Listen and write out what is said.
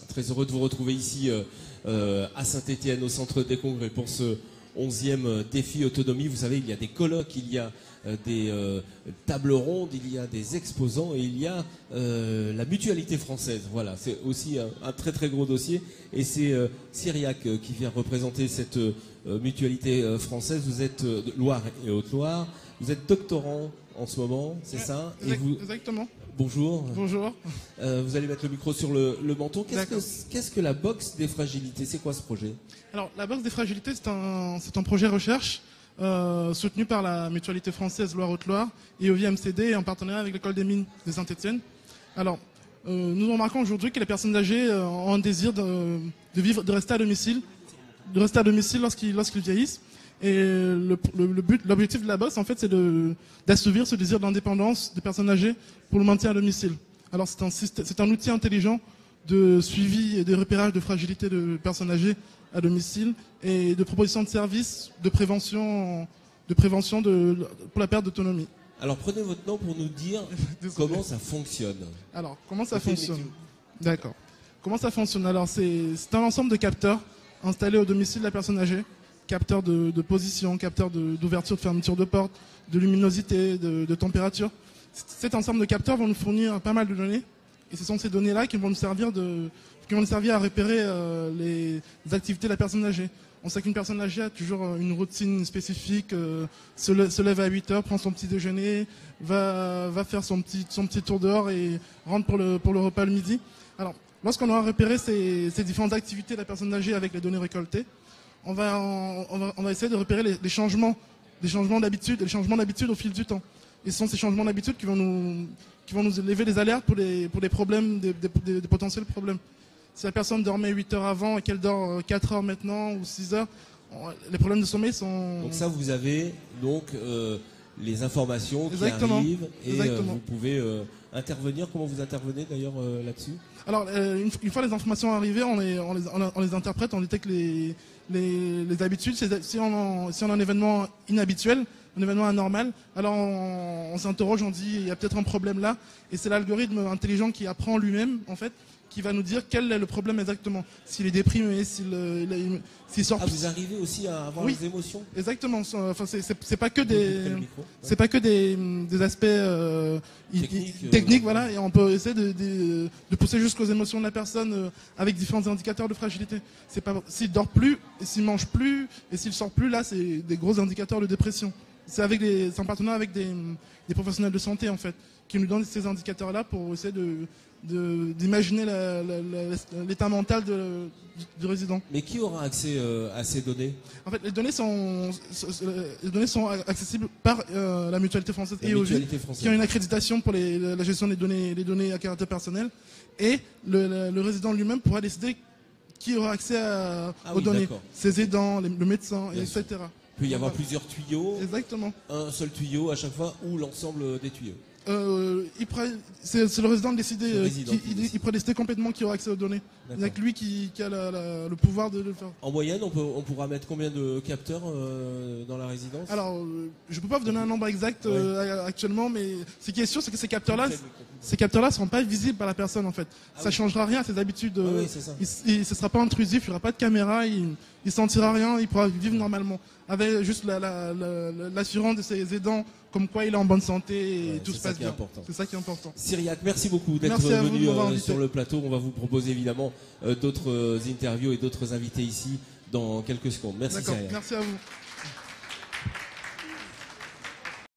très heureux de vous retrouver ici à Saint-Étienne, au Centre des Congrès, pour ce 11e défi autonomie. Vous savez, il y a des colloques, il y a des tables rondes, il y a des exposants et il y a la mutualité française. Voilà, c'est aussi un très très gros dossier. Et c'est Cyriac qui vient représenter cette mutualité française. Vous êtes de Loire et Haute-Loire. Vous êtes doctorant en ce moment, c'est ça? Et vous... Exactement. Bonjour. Bonjour. Vous allez mettre le micro sur le menton. Qu'est-ce que la boxe des fragilités? C'est quoi ce projet? Alors, la boxe des fragilités, c'est un projet recherche soutenu par la mutualité française Loire-Haute-Loire et OVMCD en partenariat avec l'école des mines de Saint-Étienne. Alors, nous remarquons aujourd'hui que les personnes âgées ont un désir de rester à domicile, lorsqu'ils vieillissent. Et l'objectif de la boxe, en fait, c'est d'assouvir ce désir d'indépendance des personnes âgées pour le maintien à domicile. Alors, c'est un outil intelligent de suivi et de repérage de fragilité de personnes âgées à domicile et de proposition de services de prévention pour la perte d'autonomie. Alors, prenez votre nom pour nous dire comment ça fonctionne. Alors, comment ça fonctionne? D'accord. Comment ça fonctionne? Alors, c'est un ensemble de capteurs installés au domicile de la personne âgée. Capteurs de position, capteurs d'ouverture, de fermeture de porte, de luminosité, de température. Cet ensemble de capteurs vont nous fournir pas mal de données. Et ce sont ces données-là qui vont nous servir à repérer les activités de la personne âgée. On sait qu'une personne âgée a toujours une routine spécifique, se lève à 8 heures, prend son petit déjeuner, va faire son petit tour dehors et rentre pour le repas le midi. Alors, lorsqu'on aura repéré ces différentes activités de la personne âgée avec les données récoltées, on va essayer de repérer les changements d'habitude au fil du temps. Et ce sont ces changements d'habitude qui vont nous lever des alertes pour des problèmes, des potentiels problèmes. Si la personne dormait 8 heures avant et qu'elle dort 4 heures maintenant ou 6 heures, les problèmes de sommeil sont... Donc ça, vous avez les informations qui Exactement. arrivent et Exactement. vous pouvez intervenir. Comment vous intervenez d'ailleurs là-dessus? Alors, une fois les informations arrivées, on les interprète, on détecte les habitudes. Si on a un événement inhabituel, un événement anormal, alors on s'interroge, on dit il y a peut-être un problème là, et c'est l'algorithme intelligent qui apprend lui-même, en fait, qui va nous dire quel est le problème exactement. S'il est déprimé, s'il sort. Ah, vous arrivez aussi à avoir Oui, des émotions? Exactement. Enfin, c'est pas que des aspects techniques, voilà. Et on peut essayer de pousser jusqu'aux émotions de la personne avec différents indicateurs de fragilité. C'est pas s'il dort plus, et s'il mange plus, et s'il sort plus, là, c'est des gros indicateurs de dépression. C'est en partenariat avec des professionnels de santé, en fait, qui nous donnent ces indicateurs-là pour essayer d'imaginer l'état mental du résident. Mais qui aura accès à ces données? En fait, les données sont accessibles par la mutualité française et OVI, qui ont une accréditation pour la gestion des données à caractère personnel. Et le résident lui-même pourra décider qui aura accès aux données. Ses aidants, le médecin, etc. Il peut y avoir plusieurs tuyaux. Exactement. Un seul tuyau à chaque fois ou l'ensemble des tuyaux? C'est le résident de décider. Il pourrait décider complètement qui aura accès aux données. Il n'y a que lui qui a le pouvoir de le faire. En moyenne, on pourra mettre combien de capteurs dans la résidence? Alors, je ne peux pas vous donner un nombre exact actuellement, mais ce qui est sûr, c'est que ces capteurs-là ne seront pas visibles par la personne, en fait. Ça ne changera rien à ses habitudes. Ce ne sera pas intrusif, il n'y aura pas de caméra, il ne sentira rien, il pourra vivre normalement. Avec juste l'assurance de ses aidants, comme quoi il est en bonne santé et tout se passe bien. C'est ça qui est important. Cyriac, merci beaucoup d'être venu sur le plateau. On va vous proposer évidemment d'autres interviews et d'autres invités ici dans quelques secondes. Merci Cyriac. Merci à vous.